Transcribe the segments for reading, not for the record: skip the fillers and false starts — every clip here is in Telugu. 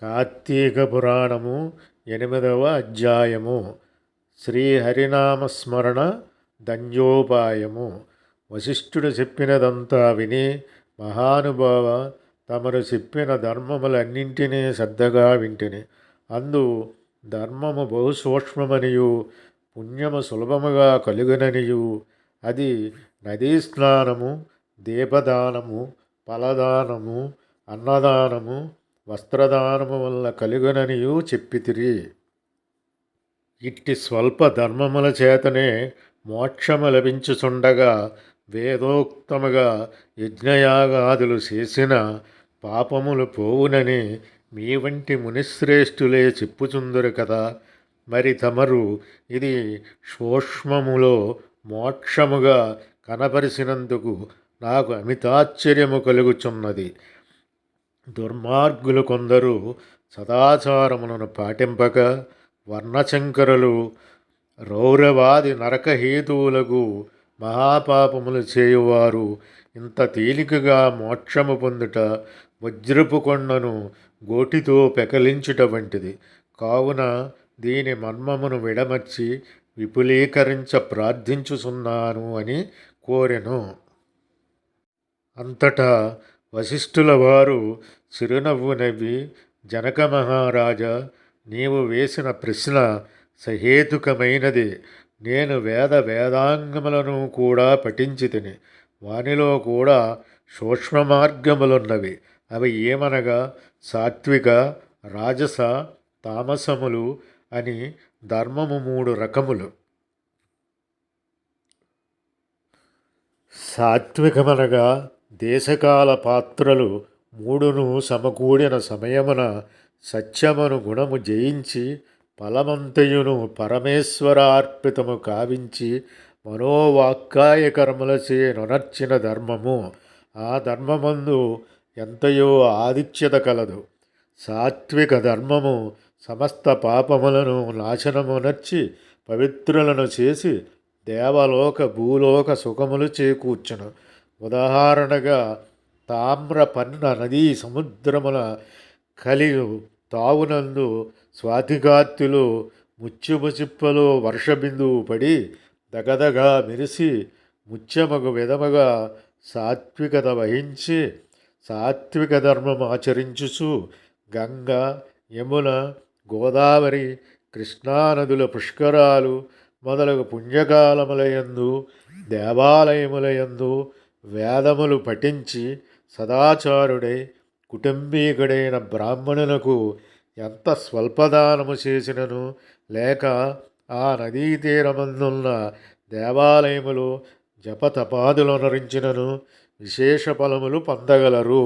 కార్తీక పురాణము 8వ అధ్యాయము శ్రీహరినామస్మరణ ధన్యోపాయము. వశిష్ఠుడు చెప్పినదంతా విని, మహానుభావ, తమరు చెప్పిన ధర్మములన్నింటినీ శ్రద్ధగా వింటిని. అందు ధర్మము బహు సూక్ష్మమనియు పుణ్యము సులభముగా కలుగుననియు, అది నదీ స్నానము, దీపదానము, ఫలదానము, అన్నదానము, వస్త్రదానము వల్ల కలుగుననియు చెప్పితిరి. ఇట్టి స్వల్ప ధర్మముల చేతనే మోక్షము లభించుచుండగా వేదోక్తముగా యజ్ఞయాగాదులు చేసిన పాపములు పోవునని మీ వంటి మునిశ్రేష్ఠులే చెప్పుచుందురు కదా. మరి తమరు ఇది సూక్ష్మములో మోక్షముగా కనపరిచినందుకు నాకు అమితాశ్చర్యము కలుగుచున్నది. దుర్మార్గులు కొందరు సదాచారములను పాటింపక వర్ణశంకరులు రౌరవాది నరకహేతువులకు మహాపాపములు చేయువారు ఇంత తేలికగా మోక్షము పొందుట వజ్రపు కొండను గోటితో పెకలించుట వంటిది. కావున దీని మర్మమును విడమర్చి విపులీకరించ ప్రార్థించుచున్నాను అని కోరెను. అంతటా వశిష్ఠుల వారు చిరునవ్వు నవ్వి, జనక మహారాజా, నీవు వేసిన ప్రశ్న సహేతుకమైనది. నేను వేదాంగములను కూడా పఠించి తిని, వానిలో కూడా సూక్ష్మ మార్గములున్నవి. అవి ఏమనగా సాత్విక, రాజస, తామసములు అని ధర్మము 3 రకములు. సాత్వికమనగా దేశకాల పాత్రలు 3ను సమకూడిన సమయమున సత్యమును గుణము జయించి ఫలమంతయును పరమేశ్వరార్పితము కావించి మనోవాక్కాయ కర్మలచే నొనర్చిన ధర్మము. ఆ ధర్మమందు ఎంతయో ఆదిత్యత కలదు. సాత్విక ధర్మము సమస్త పాపములను నాశనమునర్చి పవిత్రులను చేసి దేవలోక భూలోక సుఖములు చేకూర్చును. ఉదాహరణగా తామ్రపన్న నదీ సముద్రముల కలియు తావునందు స్వాతిగాత్తిలో ముత్యము చిప్పలో వర్షబిందువు పడి దగదగా మెరిసి ముత్యమగు విధముగా సాత్వికత వహించి సాత్విక ధర్మం ఆచరించుచు గంగ, యమున, గోదావరి, కృష్ణానదుల పుష్కరాలు మొదలగు పుణ్యకాలములయందు దేవాలయములయందు వేదములు పఠించి సదాచారుడై కుటుంబీకుడైన బ్రాహ్మణులకు ఎంత స్వల్పదానము చేసినను, లేక ఆ నదీ తీరమందున్న దేవాలయములు జపతపాదులనరించినను విశేష ఫలములు పొందగలరు.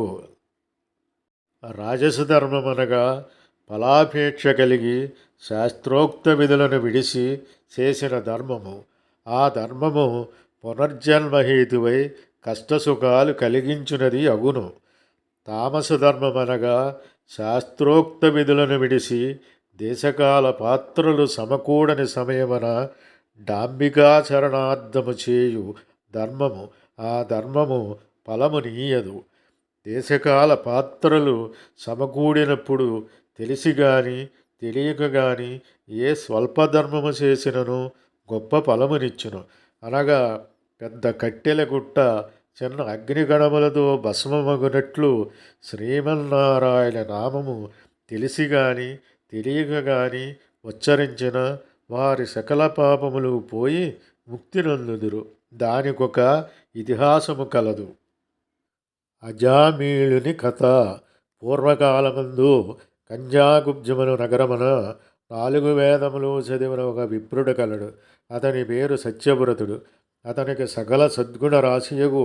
రాజసధర్మమనగా ఫలాపేక్ష కలిగి శాస్త్రోక్త విధులను విడిచి చేసిన ధర్మము. ఆ ధర్మము పునర్జన్మహేతువై కష్టసుఖాలు కలిగించున్నది అగును. తామస ధర్మమనగా శాస్త్రోక్త విధులను విడిచి దేశకాల పాత్రలు సమకూడని సమయమున డాంబికాచరణార్థము చేయు ధర్మము. ఆ ధర్మము ఫలము నీయదు. దేశకాల పాత్రలు సమకూడినప్పుడు తెలిసి గాని తెలియక గాని ఏ స్వల్పధర్మము చేసినను గొప్ప ఫలమునిచ్చును. అనగా పెద్ద కట్టెల గుట్ట చిన్న అగ్నిగణములతో భస్మమగునట్లు శ్రీమన్నారాయణ నామము తెలిసి గాని తెలియక గాని ఉచ్చరించిన వారి సకల పాపములు పోయి ముక్తి నొందుదురు. దానికొక ఇతిహాసము కలదు. అజామీళుని కథ. పూర్వకాలమందు కంజాకుబ్జమును నగరమున 4 వేదములు చదివిన ఒక విప్రుడు కలడు. అతని పేరు సత్యవ్రతుడు. అతనికి సకల సద్గుణ రాశియగు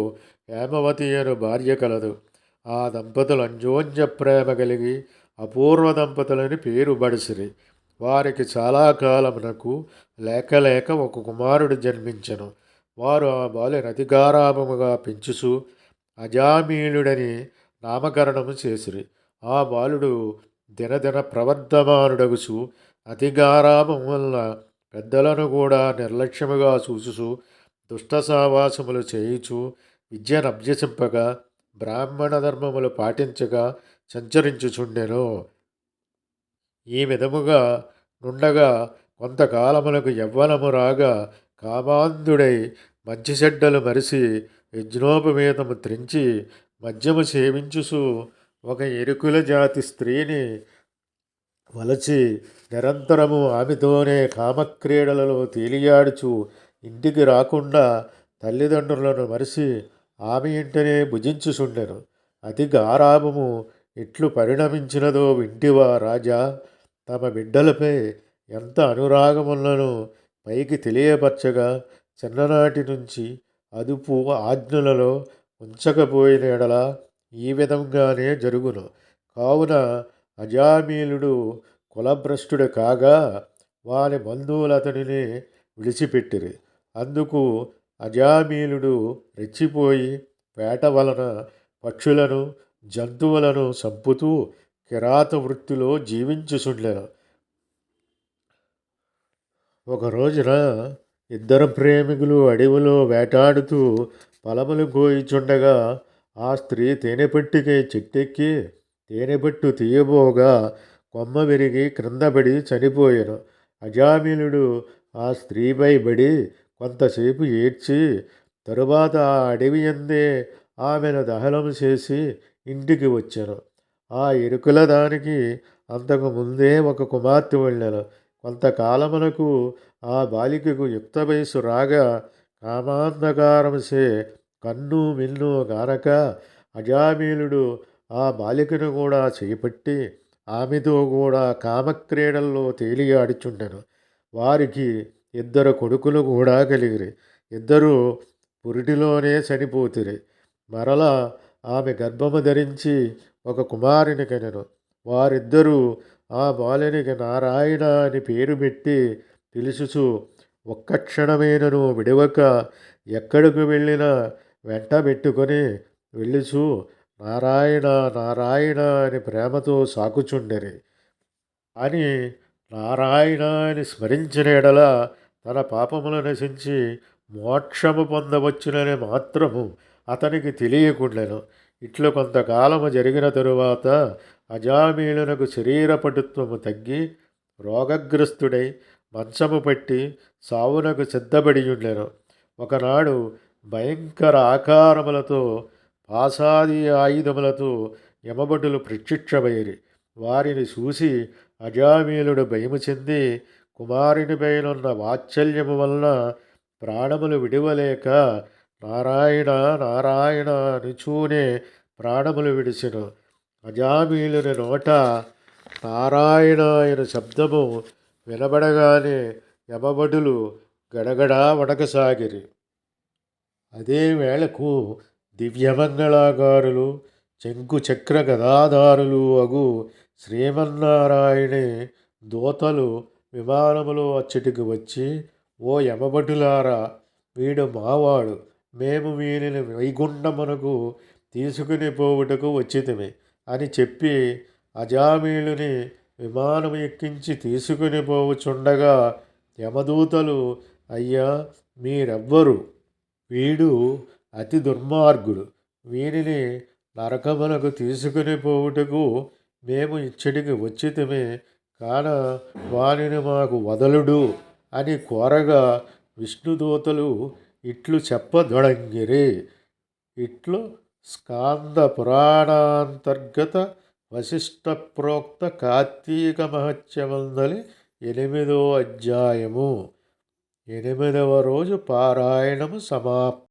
హేమవతి అను భార్య కలదు. ఆ దంపతులు అన్యోన్య ప్రేమ కలిగి అపూర్వ దంపతులని పేరు బడిసిరి. వారికి చాలా కాలమునకు లేక ఒక కుమారుడు జన్మించెను. వారు ఆ బాలుని అతిగారాభముగా పెంచుచు అజామీళుడని నామకరణము చేసిరి. ఆ బాలుడు దినదిన ప్రవర్ధమానుడగుచు అతిగారాభం వల్ల పెద్దలను కూడా నిర్లక్ష్యముగా చూచుచు దుష్ట సావాసములు చేయుచు విద్యను అభ్యసింపగా బ్రాహ్మణ ధర్మములు పాటించగా సంచరించుచుండెను. ఈ విధముగా నుండగా కొంతకాలమునకు యవ్వనము రాగా కామాంధుడై మంచి చెడ్డలు మరిసి యజ్ఞోపవేతము త్రించి మద్యము సేవించుచు ఒక ఎరుకుల జాతి స్త్రీని వలచి నిరంతరము ఆమెతోనే కామక్రీడలలో తేలియాడుచు ఇంటికి రాకుండా తల్లిదండ్రులను మరిసి ఆమె ఇంటనే భుజించుచుండెను. అతి గారాభము ఎట్లు పరిణమించినదో వింటివా రాజా? తమ బిడ్డలపై ఎంత అనురాగములను పైకి తెలియపరచగా చిన్ననాటి నుంచి అదుపు ఆజ్ఞలలో ఉంచకపోయిన ఎడల ఈ విధంగానే జరుగును. కావున అజామీలుడు కులభ్రష్టుడు కాగా వాని బంధువులు అతనిని విడిచిపెట్టిరి. అందుకు అజామీలుడు రెచ్చిపోయి వేట వలన పక్షులను జంతువులను చంపుతూ కిరాత వృత్తిలో జీవించుచుండెను. ఒక రోజున ఇద్దరు ప్రేమికులు అడవిలో వేటాడుతూ ఫలములు కోయిచుండగా ఆ స్త్రీ తేనెపట్టుకై చెట్టెక్కి తేనెపట్టు తీయబోగా కొమ్మ విరిగి క్రిందపడి చనిపోయాను. అజామిలుడు ఆ స్త్రీపై బడి కొంతసేపు ఏడ్చి తరువాత ఆ అడవి యందే ఆమెను దహనం చేసి ఇంటికి వచ్చాను. ఆ ఎరుకల దానికి అంతకు ముందే ఒక కుమార్తె వెళ్ళాను. కొంతకాలమునకు ఆ బాలికకు యుక్త వయసు రాగా కామాంధకారముచే కన్ను మిన్ను గానక అజామీలుడు ఆ బాలికను కూడా చేపట్టి ఆమెతో కూడా కామక్రీడల్లో తేలియాడుచుండెను. వారికి ఇద్దరు కొడుకులు కూడా కలిగిరి. ఇద్దరు పురిటిలోనే చనిపోతిరి. మరలా ఆమె గర్భము ధరించి ఒక కుమారుని కనెను. వారిద్దరూ ఆ బాలునికి నారాయణ అని పేరు పెట్టి పిలుచుచు ఒక్క క్షణమైనను విడవక ఎక్కడికి వెళ్ళినా వెంట పెట్టుకొని వెళ్ళుచు నారాయణ నారాయణ అని ప్రేమతో సాకుచుండెరి. అని నారాయణ అని స్మరించిన ఎడల తన పాపములు నశించి మోక్షము పొందవచ్చునని మాత్రము అతనికి తెలియకుండెను. ఇట్లు కొంతకాలము జరిగిన తరువాత అజామీలునకు శరీరపటుత్వము తగ్గి రోగగ్రస్తుడై మంచము పట్టి సావునకు సిద్ధపడి ఉండెను. ఒకనాడు భయంకర ఆకారములతో పాసాది ఆయుధములతో యమభటులు ప్రత్యక్షమైరి. వారిని చూసి అజామీలుడు భయము చెంది కుమారునిపైనున్న వాత్సల్యము వలన ప్రాణములు విడివలేక నారాయణ నారాయణ అనుచూనే ప్రాణములు విడిచెను. అజామీలుని నోట నారాయణ అయిన శబ్దము వినబడగానే యమభటులు గడగడా వణకసాగిరి. అదే వేళకు దివ్యమంగళాకారులు శంకు చక్ర గదాధారులు అగు శ్రీమన్నారాయణే దూతలు విమానములో అచ్చటికి వచ్చి, ఓ యమభటులారా, వీడు మావాడు, మేము వీరిని వైకుంఠమునకు తీసుకుని పోవుటకు వచ్చితిమి అని చెప్పి అజామీలుని విమానం ఎక్కించి తీసుకుని పోవుచుండగా యమదూతలు, అయ్యా మీరెవ్వరు? వీడు అతి దుర్మార్గుడు, వీరిని నరకమునకు తీసుకుని పోవుటకు మేము ఇచ్చటికి వచ్చితిమి కాన వానిని మాకు వదలుడు అని కోరగా విష్ణుదూతలు ఇట్లు చెప్పదొడంగిరి. ఇట్లు స్కాంద పురాణాంతర్గత వశిష్ట ప్రోక్త కార్తీక మహత్యమందలి 8వ అధ్యాయము 8వ రోజు పారాయణము సమాప్తం.